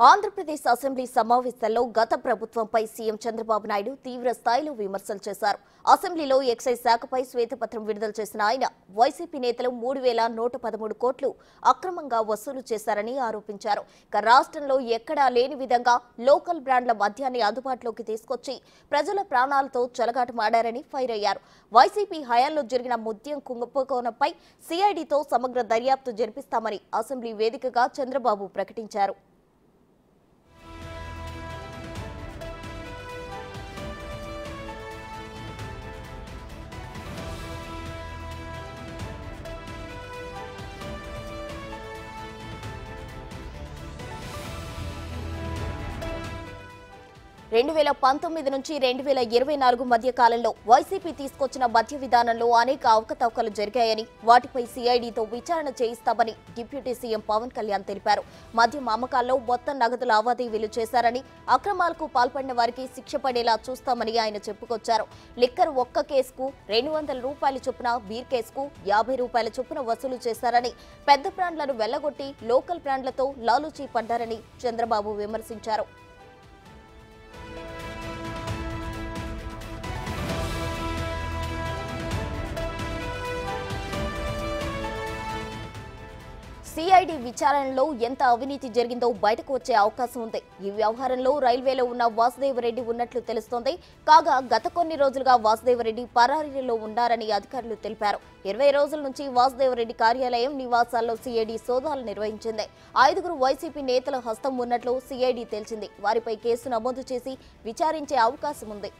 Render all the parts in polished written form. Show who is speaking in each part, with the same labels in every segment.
Speaker 1: Andhra Pradesh assembly సమావేశాల్లో గత ప్రభుత్వంపై సీఎం చంద్రబాబు నాయుడు తీవ్ర స్థాయిలో విమర్శలు చేశారు. అసెంబ్లీలో ఎక్సైజ్ శాఖపై శ్వేతపత్రం విడుదల చేసిన ఆయన వైసీపీ నేతలు 3,113 కోట్లు అక్రమంగా వసూలు చేశారని ఆరోపించారు. రాష్ట్రంలో ఎక్కడా లేని విధంగా లోకల్ బ్రాండ్ల మద్యాన్ని అందుబాటులోకి తీసుకొచ్చి ప్రజల ప్రాణాలతో చెలగాటమాడారని ఫైర్ అయ్యారు. వైసీపీ హయాంలో జరిగిన మద్యం కుంభకోణంపై సిఐడితో సమగ్ర దర్యాప్తు జరిపిస్తామని అసెంబ్లీ వేదికగా చంద్రబాబు ప్రకటించారు. 2019 నుంచి 2024 మధ్య కాలంలో వైసీపీ తీసుకొచ్చిన మద్య విధానంలో అనేక అవకతవకలు జరిగాయని, వాటిపై సిఐడితో విచారణ చేయిస్తామని డిప్యూటీ సీఎం పవన్ కళ్యాణ్ తెలిపారు. మద్యం అమ్మకాల్లో మొత్తం నగదు లావాదేవీలు చేశారని, అక్రమాలకు పాల్పడిన వారికి శిక్ష పడేలా చూస్తామని ఆయన చెప్పుకొచ్చారు. లిక్కర్ ఒక్క కేసుకు 200 రూపాయల చొప్పున, బీర్ కేసుకు 50 రూపాయల చొప్పున వసూలు చేశారని, పెద్ద బ్రాండ్లను వెళ్లగొట్టి లోకల్ బ్రాండ్లతో లాలూచీ పడ్డారని చంద్రబాబు విమర్శించారు. సిఐడి విచారణలో ఎంత అవినీతి జరిగిందో బయటకు వచ్చే అవకాశం ఉంది. ఈ వ్యవహారంలో రైల్వేలో ఉన్న వాసుదేవరెడ్డి ఉన్నట్లు తెలుస్తోంది. కాగా గత కొన్ని రోజులుగా వాసుదేవరెడ్డి పరారీలో ఉన్నారని అధికారులు తెలిపారు. 20 రోజుల నుంచి వాసుదేవరెడ్డి కార్యాలయం, నివాసాల్లో సిఐడి సోదాలు నిర్వహించింది. 5 వైసీపీ నేతల హస్తం ఉన్నట్లు సిఐడి తేల్చింది. వారిపై కేసు నమోదు చేసి విచారించే అవకాశం ఉంది.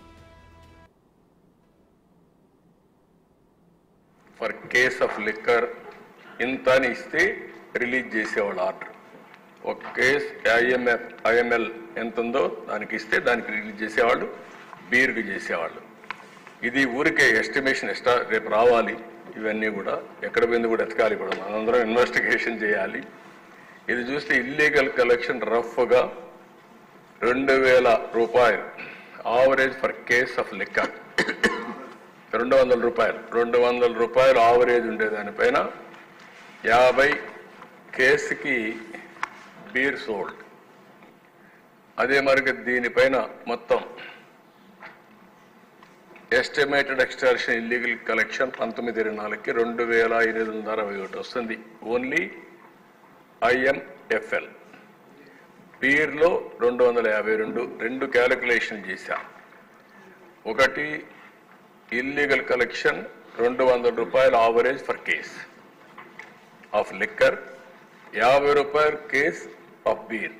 Speaker 2: ఫర్ కేస్ ఆఫ్ లిక్కర్ ఇంత ఇస్తే రిలీజ్ చేసేవాళ్ళు ఆర్డర్. ఒక కేసు ఐఎంఎల్ ఎంత ఉందో దానికి ఇస్తే దానికి రిలీజ్ చేసేవాళ్ళు, బీర్కి చేసేవాళ్ళు. ఇది ఊరికే ఎస్టిమేషన్ రేపు రావాలి. ఇవన్నీ కూడా ఎక్కడ పోయింది కూడా ఎతకాలి, కూడా మనందరం ఇన్వెస్టిగేషన్ చేయాలి. ఇది చూస్తే ఇల్లీగల్ కలెక్షన్ రఫ్గా 2,000 రూపాయలు average for case of liquor. 200 రూపాయలు ఆవరేజ్ ఉండేదానిపైన 50 కేసుకి బీర్ సోల్డ్. అదే మరి దీనిపైన మొత్తం ఎస్టిమేటెడ్ ఎక్స్టార్షన్ ఇల్లీగల్ కలెక్షన్ 19/24కి 2,861 వస్తుంది. Only IMFL. బీర్లో 252. 2 క్యాలిక్యులేషన్ చేశాం. ఒకటి ఇల్లీగల్ కలెక్షన్ 200 రూపాయలు average for case of liquor, 50 రూపాయలు కేస్ ఆఫ్ బీర్.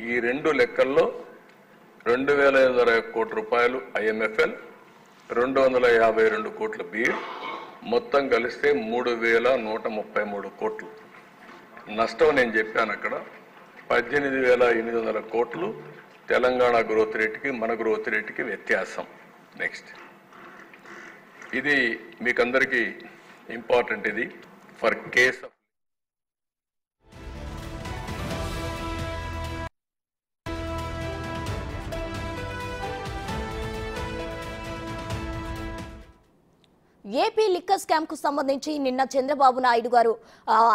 Speaker 2: ఈ 2 లెక్కల్లో 2,520 కోట్ల రూపాయలు ఐఎంఎఫ్ఎల్, 252 కోట్ల బీర్, మొత్తం కలిస్తే 3,133 కోట్లు నష్టం. నేను చెప్పాను అక్కడ 18,800 కోట్లు తెలంగాణ గ్రోత్ రేటుకి మన గ్రోత్ రేటుకి వ్యత్యాసం. నెక్స్ట్, ఇది మీకందరికీ ఇంపార్టెంట్. ఇది for case of
Speaker 1: AP liquor scam కు సంబంధించి నిన్న చంద్రబాబు నాయుడు గారు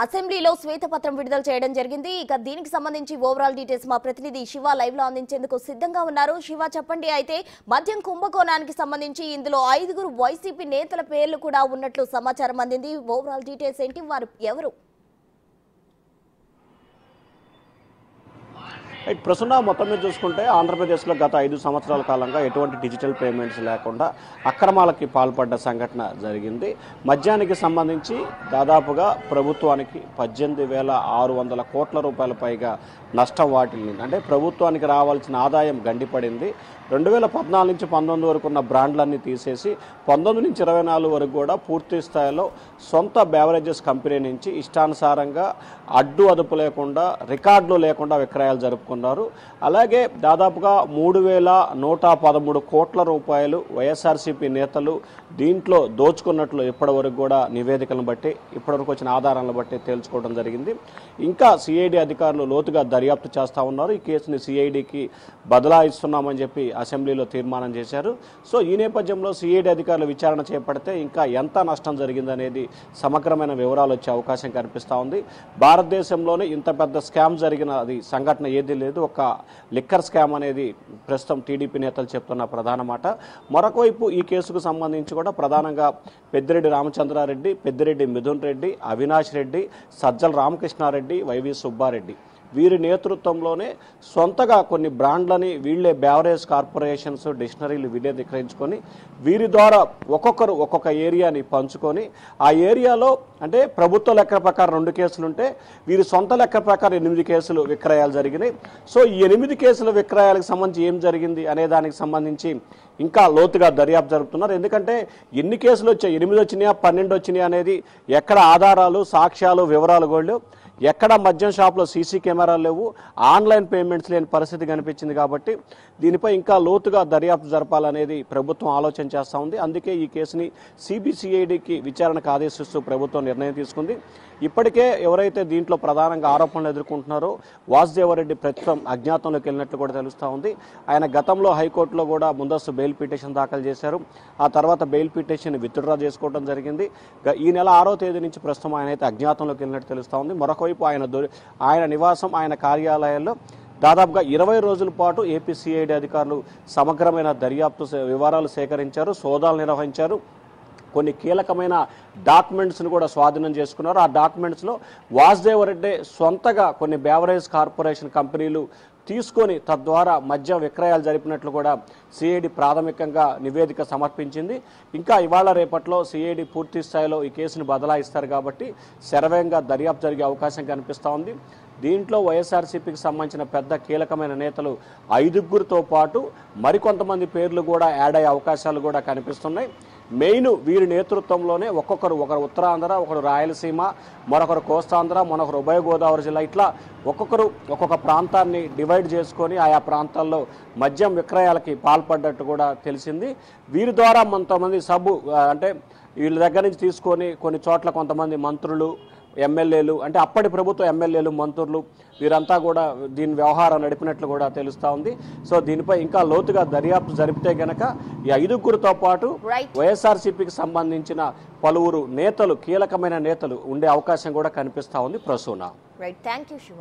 Speaker 1: అసెంబ్లీలో శ్వేతపత్రం విడుదల చేయడం జరిగింది. ఇక దీనికి సంబంధించి ఓవరాల్ డీటెయిల్స్ మా ప్రతినిధి శివ లైవ్ లో అందించేందుకు సిద్ధంగా ఉన్నారు. శివ, చెప్పండి. అయితే మద్యం కుంభకోణానికి సంబంధించి ఇందులో 5 వైసీపీ నేతల పేర్లు కూడా ఉన్నట్లు సమాచారం అందింది. ఓవరాల్ డీటెయిల్స్ ఏంటి, వారు ఎవరు?
Speaker 3: ప్రస్తుతం మొత్తం మీద చూసుకుంటే ఆంధ్రప్రదేశ్లో గత 5 సంవత్సరాల కాలంగా ఎటువంటి డిజిటల్ పేమెంట్స్ లేకుండా అక్రమాలకి పాల్పడ్డ సంఘటన జరిగింది. మద్యానికి సంబంధించి దాదాపుగా ప్రభుత్వానికి 18,600 కోట్ల రూపాయల పైగా నష్టం వాటిల్లింది. అంటే ప్రభుత్వానికి రావాల్సిన ఆదాయం గండిపడింది. 2014 నుంచి 19 వరకు ఉన్న బ్రాండ్లన్నీ తీసేసి 19 నుంచి 24 వరకు కూడా పూర్తి స్థాయిలో సొంత బెవరేజెస్ కంపెనీ నుంచి ఇష్టానుసారంగా అడ్డు అదుపు లేకుండా, రికార్డులు లేకుండా విక్రయాలు జరుపుకున్నారు. పేర్కొన్నారు. అలాగే దాదాపుగా 3,113 కోట్ల రూపాయలు వైఎస్ఆర్సీపీ నేతలు దీంట్లో దోచుకున్నట్లు ఇప్పటివరకు కూడా నివేదికలను బట్టి ఇప్పటివరకు వచ్చిన ఆధారాలను బట్టి తేల్చుకోవడం జరిగింది. ఇంకా సిఐడి అధికారులు లోతుగా దర్యాప్తు చేస్తూ ఉన్నారు. ఈ కేసుని సిఐడికి బదలాయిస్తున్నామని చెప్పి అసెంబ్లీలో తీర్మానం చేశారు. సో ఈ నేపథ్యంలో సిఐడి అధికారులు విచారణ చేపడితే ఇంకా ఎంత నష్టం జరిగిందనేది సమగ్రమైన వివరాలు వచ్చే అవకాశం కనిపిస్తూ ఉంది. భారతదేశంలోనే ఇంత పెద్ద స్కామ్ జరిగిన అది సంఘటన ఏదీ లేదు. ఒక లిక్కర్ స్కామ్ అనేది ప్రస్తుతం టీడీపీ నేతలు చెప్తున్న ప్రధాన మాట. మరొక వైపు ఈ కేసుకు సంబంధించి కూడా ప్రధానంగా పెద్దిరెడ్డి రామచంద్రారెడ్డి, పెద్దిరెడ్డి మిథున్ రెడ్డి, అవినాష్ రెడ్డి, సజ్జల రామకృష్ణారెడ్డి, వైవి సుబ్బారెడ్డి వీరి నేతృత్వంలోనే సొంతగా కొన్ని బ్రాండ్లని వీళ్ళే బెవరేజ్ కార్పొరేషన్స్ డిక్షనరీలు వీళ్ళే విక్రయించుకొని వీరి ద్వారా ఒక్కొక్కరు ఒక్కొక్క ఏరియాని పంచుకొని ఆ ఏరియాలో అంటే ప్రభుత్వ లెక్క ప్రకారం 2 కేసులుంటే వీరి సొంత లెక్క ప్రకారం 8 కేసులు విక్రయాలు జరిగినాయి. సో ఈ 8 కేసుల విక్రయాలకు సంబంధించి ఏం జరిగింది అనే దానికి సంబంధించి ఇంకా లోతుగా దర్యాప్తు జరుపుతున్నారు. ఎందుకంటే ఎన్ని కేసులు వచ్చాయి, 8 వచ్చినాయా 12 వచ్చినాయా అనేది ఎక్కడ ఆధారాలు, సాక్ష్యాలు, వివరాలు కూడా ఎక్కడ మద్యం షాప్లో సీసీ కెమెరాలు లేవు, ఆన్లైన్ పేమెంట్స్ లేని పరిస్థితి కనిపించింది. కాబట్టి దీనిపై ఇంకా లోతుగా దర్యాప్తు జరపాలనేది ప్రభుత్వం ఆలోచన చేస్తూ ఉంది. అందుకే ఈ కేసుని సిబిసిఐడికి విచారణకు ఆదేశిస్తూ ప్రభుత్వం నిర్ణయం తీసుకుంది. ఇప్పటికే ఎవరైతే దీంట్లో ప్రధానంగా ఆరోపణలు ఎదుర్కొంటున్నారో వాసుదేవరెడ్డి ప్రస్తుతం అజ్ఞాతంలోకి వెళ్ళినట్లు కూడా తెలుస్తూ ఉంది. ఆయన గతంలో హైకోర్టులో కూడా ముందస్తు బెయిల్ పిటిషన్ దాఖలు చేశారు. ఆ తర్వాత బెయిల్ పిటిషన్ విత్డ్రా చేసుకోవడం జరిగింది. ఈ నెల 6వ తేదీ నుంచి ప్రస్తుతం ఆయన అయితే అజ్ఞాతంలోకి వెళ్ళినట్టు తెలుస్తూ ఉంది. మరొకవైపు ఆయన నివాసం, ఆయన కార్యాలయాల్లో దాదాపుగా 20 రోజుల పాటు ఏపీసీఐడి అధికారులు సమగ్రమైన దర్యాప్తు వివరాలు సేకరించారు, సోదాలు నిర్వహించారు. కొన్ని కీలకమైన డాక్యుమెంట్స్ను కూడా స్వాధీనం చేసుకున్నారు. ఆ డాక్యుమెంట్స్లో వాసుదేవరెడ్డి సొంతగా కొన్ని బెవరేజ్ కార్పొరేషన్ కంపెనీలు తీసుకొని తద్వారా మద్యం విక్రయాలు జరిపినట్లు కూడా సిఐడి ప్రాథమికంగా నివేదిక సమర్పించింది. ఇంకా ఇవాళ రేపట్లో సిఐడి పూర్తి స్థాయిలో ఈ కేసును బదలాయిస్తారు కాబట్టి శరవేగంగా దర్యాప్తు జరిగే అవకాశం కనిపిస్తూ ఉంది. దీంట్లో వైఎస్ఆర్సీపీకి సంబంధించిన పెద్ద కీలకమైన నేతలు 5గురితో పాటు మరికొంతమంది పేర్లు కూడా యాడ్ అయ్యే అవకాశాలు కూడా కనిపిస్తున్నాయి. మెయిన్ వీరి నేతృత్వంలోనే ఒకరు ఉత్తరాంధ్ర, ఒకరు రాయలసీమ, మరొకరు కోస్తాంధ్ర, మరొకరు ఉభయ గోదావరి జిల్లా, ఇట్లా ఒక్కొక్కరు ఒక్కొక్క ప్రాంతాన్ని డివైడ్ చేసుకొని ఆయా ప్రాంతాల్లో మద్యం విక్రయాలకి పాల్పడ్డట్టు కూడా తెలిసింది. వీరి ద్వారా కొంతమంది అంటే వీళ్ళ దగ్గర నుంచి తీసుకొని కొన్ని చోట్ల కొంతమంది మంత్రులు, ఎమ్మెల్యేలు అంటే అప్పటి ప్రభుత్వ ఎమ్మెల్యేలు, మంత్రులు వీరంతా కూడా దీని వ్యవహారం నడిపినట్లు కూడా తెలుస్తూ ఉంది. సో దీనిపై ఇంకా లోతుగా దర్యాప్తు జరిపితే గనక ఈ 5గురితో పాటు వైఎస్ఆర్సీపీకి సంబంధించిన పలువురు నేతలు, కీలకమైన నేతలు ఉండే అవకాశం కూడా కనిపిస్తూ ఉంది. ప్రసూన.
Speaker 1: Right, thank you Shiva.